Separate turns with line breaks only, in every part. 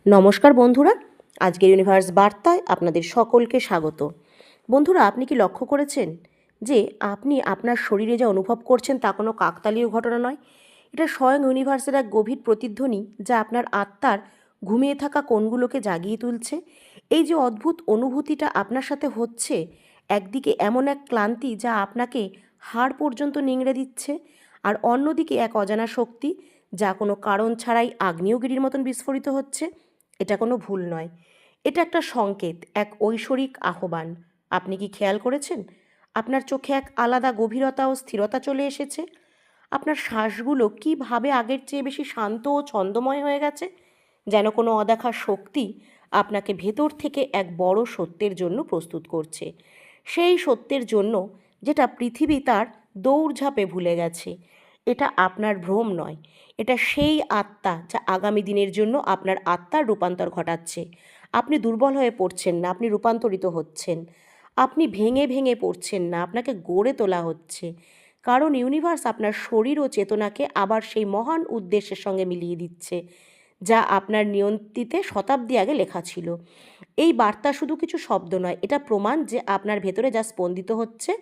নমস্কার বন্ধুরা, আজকের ইউনিভার্স বার্তায় আপনাদের সকলকে স্বাগত। বন্ধুরা, আপনি কি লক্ষ্য করেছেন যে আপনি আপনার শরীরে যা অনুভব করছেন তা কোনো কাকতালীয় ঘটনা নয়? এটা স্বয়ং ইউনিভার্সের এক গভীর প্রতিধ্বনি, যা আপনার আত্মার ঘুমিয়ে থাকা কোণগুলোকে জাগিয়ে তুলছে। এই যে অদ্ভুত অনুভূতিটা আপনার সাথে হচ্ছে, একদিকে এমন এক ক্লান্তি যা আপনাকে হাড় পর্যন্ত নিংড়ে দিচ্ছে, আর অন্যদিকে এক অজানা শক্তি যা কোনো কারণ ছাড়াই আগ্নেয়গিরির মতন বিস্ফোরিত হচ্ছে। এটা কোনো ভুল নয়, এটা একটা সংকেত, এক ঐশ্বরিক আহ্বান। আপনি কি খেয়াল করেছেন আপনার চোখে এক আলাদা গভীরতা ও স্থিরতা চলে এসেছে? আপনার শ্বাসগুলো কীভাবে আগের চেয়ে বেশি শান্ত ও ছন্দময় হয়ে গেছে, যেন কোনো অদেখা শক্তি আপনাকে ভেতর থেকে এক বড় সত্যের জন্য প্রস্তুত করছে। সেই সত্যের জন্য যেটা পৃথিবী তার দৌড়ঝাঁপে ভুলে গেছে। এটা আপনার ভ্রম নয়, এটা সেই আত্মা যা আগামী দিনের জন্য আপনার আত্মার রূপান্তর ঘটাচ্ছে। আপনি দুর্বল হয়ে পড়ছেন না, আপনি রূপান্তরিত হচ্ছেন। আপনি ভেঙে ভেঙে পড়ছেন না, আপনাকে গড়ে তোলা হচ্ছে। কারণ ইউনিভার্স আপনার শরীর ও চেতনাকে আবার সেই মহান উদ্দেশ্যের সঙ্গে মিলিয়ে দিচ্ছে, যা আপনার নিয়ন্ত্রিতে শতাব্দী আগে লেখা ছিল। এই বার্তা শুধু কিছু শব্দ নয়, এটা প্রমাণ যে আপনার ভেতরে যা স্পন্দিত হচ্ছে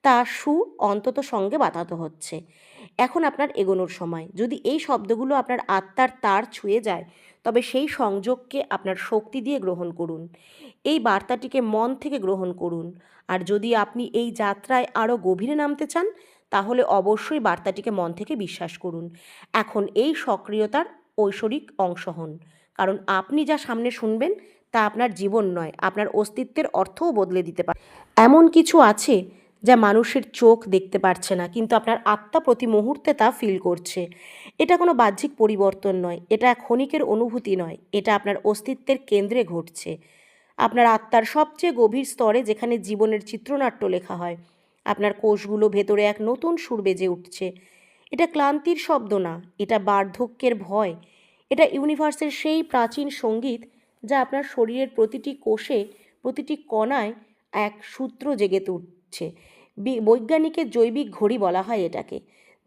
তা সুর অন্তত সঙ্গে বাতাতে হচ্ছে। এখন আপনার এগোনোর সময়। যদি এই শব্দগুলো আপনার আত্মার তার ছুঁয়ে যায়, তবে সেই সংযোগকে আপনার শক্তি দিয়ে গ্রহণ করুন। এই বার্তাটিকে মন থেকে গ্রহণ করুন। আর যদি আপনি এই যাত্রায় আরও গভীরে নামতে চান, তাহলে অবশ্যই বার্তাটিকে মন থেকে বিশ্বাস করুন। এখন এই সক্রিয়তার ঐশ্বরিক অংশ হন, কারণ আপনি যা সামনে শুনবেন তা আপনার জীবন নয়, আপনার অস্তিত্বের অর্থও বদলে দিতে পারে। এমন কিছু আছে যা মানুষের চোখ দেখতে পারছে না, কিন্তু আপনার আত্মা প্রতি মুহূর্তে তা ফিল করছে। এটা কোনো বাহ্যিক পরিবর্তন নয়, এটা ক্ষণিকের অনুভূতি নয়, এটা আপনার অস্তিত্বের কেন্দ্রে ঘটছে। আপনার আত্মার সবচেয়ে গভীর স্তরে, যেখানে জীবনের চিত্রনাট্য লেখা হয়, আপনার কোষগুলো ভেতরে এক নতুন সুর বেজে উঠছে। এটা ক্লান্তির শব্দ না, এটা বার্ধক্যের ভয়। এটা ইউনিভার্সের সেই প্রাচীন সঙ্গীত যা আপনার শরীরের প্রতিটি কোষে, প্রতিটি কণায় এক সূত্র জেগে তুলছে। বৈজ্ঞানিকের জৈবিক ঘড়ি বলা হয় এটাকে,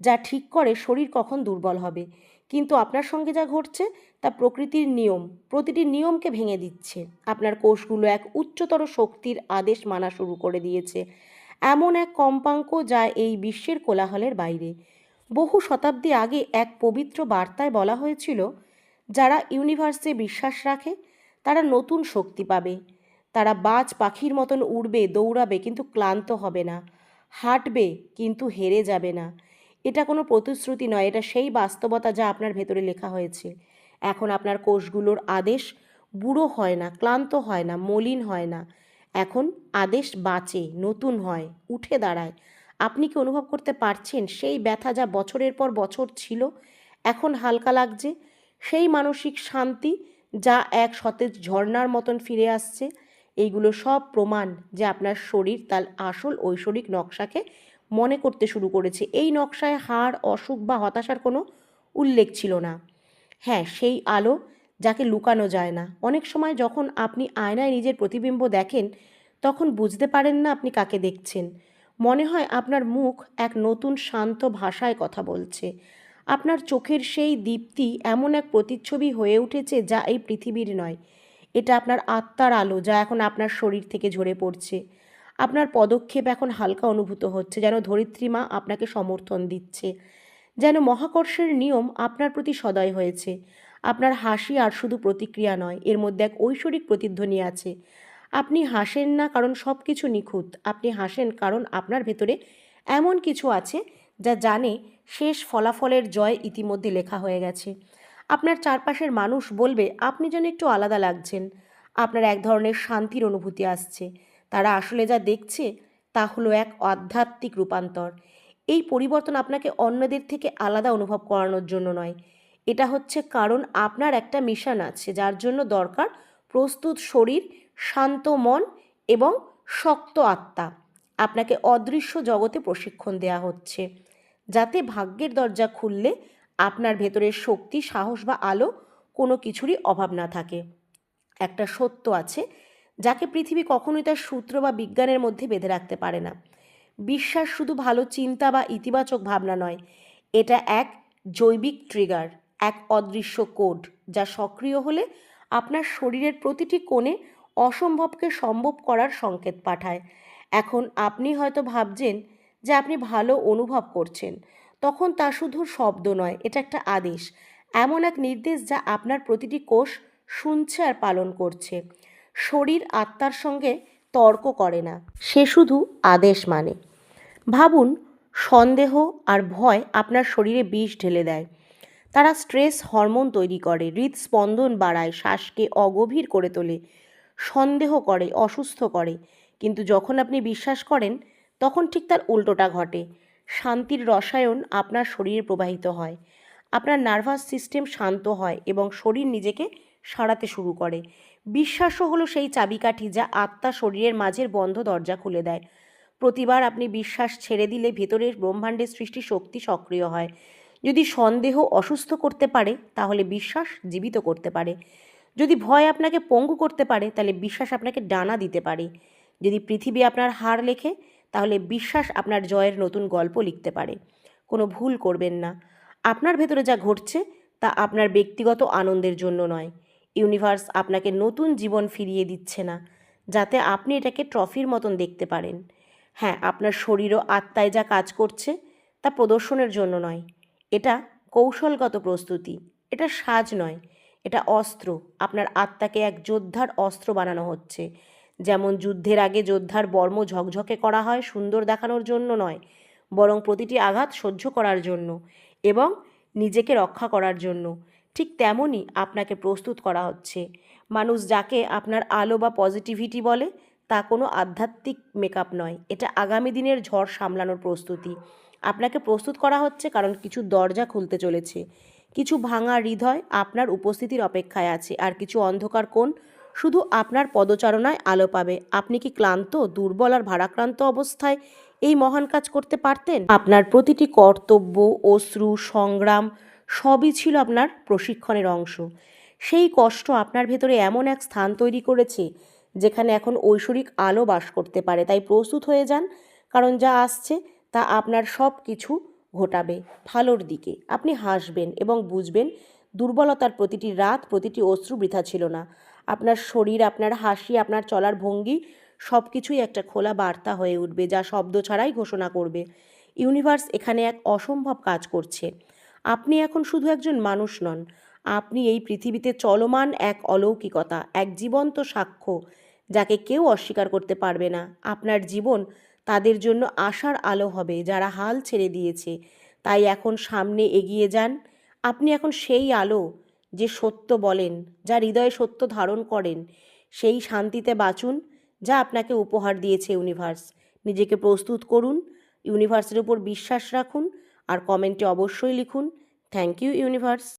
যা ঠিক করে শরীর কখন দুর্বল হবে। কিন্তু আপনার সঙ্গে যা ঘটছে তা প্রকৃতির নিয়ম, প্রতিটি নিয়মকে ভেঙে দিচ্ছে। আপনার কোষগুলো এক উচ্চতর শক্তির আদেশ মানা শুরু করে দিয়েছে, এমন এক কম্পাঙ্ক যা এই বিশ্বের কোলাহলের বাইরে। বহু শতাব্দী আগে এক পবিত্র বার্তায় বলা হয়েছিল, যারা ইউনিভার্সে বিশ্বাস রাখে তারা নতুন শক্তি পাবে। তারা বাজ পাখির মতন উড়বে, দৌড়াবে, কিন্তু ক্লান্ত হবে না। হাঁটবে, কিন্তু হেরে যাবে না। এটা কোনো প্রতিশ্রুতি নয়, এটা সেই বাস্তবতা যা আপনার ভেতরে লেখা হয়েছে। এখন আপনার কোষগুলোর আদেশ বুড়ো হয় না, ক্লান্ত হয় না, মলিন হয় না। এখন আদেশ বাঁচে, নতুন হয়, উঠে দাঁড়ায়। আপনি কি অনুভব করতে পারছেন সেই ব্যথা যা বছরের পর বছর ছিল, এখন হালকা লাগছে? সেই মানসিক শান্তি যা এক সতেজ ঝর্ণার মতন ফিরে আসছে? এইগুলো সব প্রমাণ যে আপনার শরীর তার আসল ঐশ্বরিক নকশাকে মনে করতে শুরু করেছে। এই নকশায় হাড়, অসুখ বা হতাশার কোনো উল্লেখ ছিল না। হ্যাঁ, সেই আলো যাকে লুকানো যায় না। অনেক সময় যখন আপনি আয়নায় নিজের প্রতিবিম্ব দেখেন, তখন বুঝতে পারেন না আপনি কাকে দেখছেন। মনে হয় আপনার মুখ এক নতুন শান্ত ভাষায় কথা বলছে। আপনার চোখের সেই দীপ্তি এমন এক প্রতিচ্ছবি হয়ে উঠেছে যা এই পৃথিবীর নয়। এটা আপনার আত্মার আলো যা এখন আপনার শরীর থেকে ঝরে পড়ছে। আপনার পদক্ষেপ এখন হালকা অনুভূত হচ্ছে, যেন ধরিত্রী মা আপনাকে সমর্থন দিচ্ছে, যেন মহাকর্ষের নিয়ম আপনার প্রতি সদয় হয়েছে। আপনার হাসি আর শুধু প্রতিক্রিয়া নয়, এর মধ্যে এক ঐশ্বরিক প্রতিধ্বনি আছে। আপনি হাসেন না কারণ সব কিছু নিখুঁত, আপনি হাসেন কারণ আপনার ভেতরে এমন কিছু আছে যা জানে শেষ ফলাফলের জয় ইতিমধ্যে লেখা হয়ে গেছে। আপনার চারপাশের মানুষ বলবে আপনি যেন একটু আলাদা লাগছেন। আপনার এক ধরনের শান্তির অনুভূতি আসছে। তারা আসলে যা দেখছে তা হলো এক আধ্যাত্মিক রূপান্তর। এই পরিবর্তন আপনাকে অন্যদের থেকে আলাদা অনুভব করানোর জন্য নয়, এটা হচ্ছে কারণ আপনার একটা মিশন আছে, যার জন্য দরকার প্রস্তুত শরীর, শান্ত মন এবং শক্ত আত্মা। আপনাকে অদৃশ্য জগতে প্রশিক্ষণ দেয়া হচ্ছে, যাতে ভাগ্যের দরজা খুললে আপনার ভেতরের শক্তি, সাহস বা আলো কোনো কিছুরই অভাব না থাকে। একটা সত্য আছে যাকে পৃথিবী কখনোই তার সূত্র বা বিজ্ঞানের মধ্যে বেঁধে রাখতে পারে না। বিশ্বাস শুধু ভালো চিন্তা বা ইতিবাচক ভাবনা নয়, এটা এক জৈবিক ট্রিগার, এক অদৃশ্য কোড যা সক্রিয় হলে আপনার শরীরের প্রতিটি কোণে অসম্ভবকে সম্ভব করার সংকেত পাঠায়। এখন আপনি হয়তো ভাবছেন যে আপনি ভালো অনুভব করছেন, তখন তা শুধু শব্দ নয়, এটা একটা আদেশ, এমন এক নির্দেশ যা আপনার প্রতিটি কোষ শুনছে আর পালন করছে। শরীর আত্মার সঙ্গে তর্ক করে না, সে শুধু আদেশ মানে। ভাবুন, সন্দেহ আর ভয় আপনার শরীরে বিষ ঢেলে দেয়। তারা স্ট্রেস হরমোন তৈরি করে, হৃদস্পন্দন বাড়ায়, শ্বাসকে অগভীর করে তোলে, সন্দেহ করে, অসুস্থ করে। কিন্তু যখন আপনি বিশ্বাস করেন, তখন ঠিক তার উল্টোটা ঘটে। শান্তির রসায়ন আপনার শরীরে প্রবাহিত হয়, আপনার নার্ভাস সিস্টেম শান্ত হয় এবং শরীর নিজেকে সারাতে শুরু করে। বিশ্বাসও হলো সেই চাবিকাঠি যা আত্মা শরীরের মাঝের বন্ধ দরজা খুলে দেয়। প্রতিবার আপনি বিশ্বাস ছেড়ে দিলে ভেতরের ব্রহ্মাণ্ডের সৃষ্টি শক্তি সক্রিয় হয়। যদি সন্দেহ অসুস্থ করতে পারে, তাহলে বিশ্বাস জীবিত করতে পারে। যদি ভয় আপনাকে পঙ্গু করতে পারে, তাহলে বিশ্বাস আপনাকে ডানা দিতে পারে। যদি পৃথিবী আপনার হার লেখে, তাহলে বিশ্বাস আপনার জয়ের নতুন গল্প লিখতে পারে। কোনো ভুল করবেন না, আপনার ভেতরে যা ঘটছে তা আপনার ব্যক্তিগত আনন্দের জন্য নয়। ইউনিভার্স আপনাকে নতুন জীবন ফিরিয়ে দিচ্ছে না যাতে আপনি এটাকে ট্রফির মতন দেখতে পারেন। হ্যাঁ, আপনার শরীর ও আত্মায় যা কাজ করছে তা প্রদর্শনের জন্য নয়, এটা কৌশলগত প্রস্তুতি, এটা সাজ নয়, এটা অস্ত্র। আপনার আত্মাকে এক যোদ্ধার অস্ত্র বানানো হচ্ছে। যেমন যুদ্ধের আগে যোদ্ধার বর্ম ঝকঝকে করা হয় সুন্দর দেখানোর জন্য নয়, বরং প্রতিটি আঘাত সহ্য করার জন্য এবং নিজেকে রক্ষা করার জন্য। ঠিক তেমনই আপনাকে প্রস্তুত করা হচ্ছে। মানুষ যাকে আপনার আলো বা পজিটিভিটি বলে, তা কোনো আধ্যাত্মিক মেকআপ নয়, এটা আগামী দিনের ঝড় সামলানোর প্রস্তুতি। আপনাকে প্রস্তুত করা হচ্ছে কারণ কিছু দরজা খুলতে চলেছে, কিছু ভাঙা হৃদয় আপনার উপস্থিতির অপেক্ষায় আছে, আর কিছু অন্ধকার কোণ শুধু আপনার পদচারণায় আলো পাবে। আপনি কি ক্লান্ত, দুর্বল আর ভারাক্রান্ত অবস্থায় এই মহান কাজ করতে পারতেন? আপনার প্রতিটি কর্তব্য, অশ্রু, সংগ্রাম সবই ছিল আপনার প্রশিক্ষণের অংশ। সেই কষ্ট আপনার ভেতরে এমন এক স্থান তৈরি করেছে যেখানে এখন ঐশ্বরিক আলো বাস করতে পারে। তাই প্রস্তুত হয়ে যান, কারণ যা আসছে তা আপনার সব কিছু ঘটাবে ভালোর দিকে। আপনি হাসবেন এবং বুঝবেন দুর্বলতার প্রতিটি রাত, প্রতিটি অশ্রু বৃথা ছিল না। আপনার শরীর, আপনার হাসি, আপনার চলার ভঙ্গি সব কিছুই একটা খোলা বার্তা হয়ে উঠবে যা শব্দ ছাড়াই ঘোষণা করবে, ইউনিভার্স এখানে এক অসম্ভব কাজ করছে। আপনি এখন শুধু একজন মানুষ নন, আপনি এই পৃথিবীতে চলমান এক অলৌকিকতা, এক জীবন্ত সাক্ষ্য যাকে কেউ অস্বীকার করতে পারবে না। আপনার জীবন তাদের জন্য আশার আলো হবে যারা হাল ছেড়ে দিয়েছে। তাই এখন সামনে এগিয়ে যান। আপনি এখন সেই আলো যে সত্য বলেন, যা হৃদয়ে সত্য ধারণ করেন। সেই শান্তিতে বাঁচুন যা আপনাকে উপহার দিয়েছে ইউনিভার্স। নিজেকে প্রস্তুত করুন, ইউনিভার্সের উপর বিশ্বাস রাখুন আর কমেন্টে অবশ্যই লিখুন, থ্যাংক ইউ ইউনিভার্স।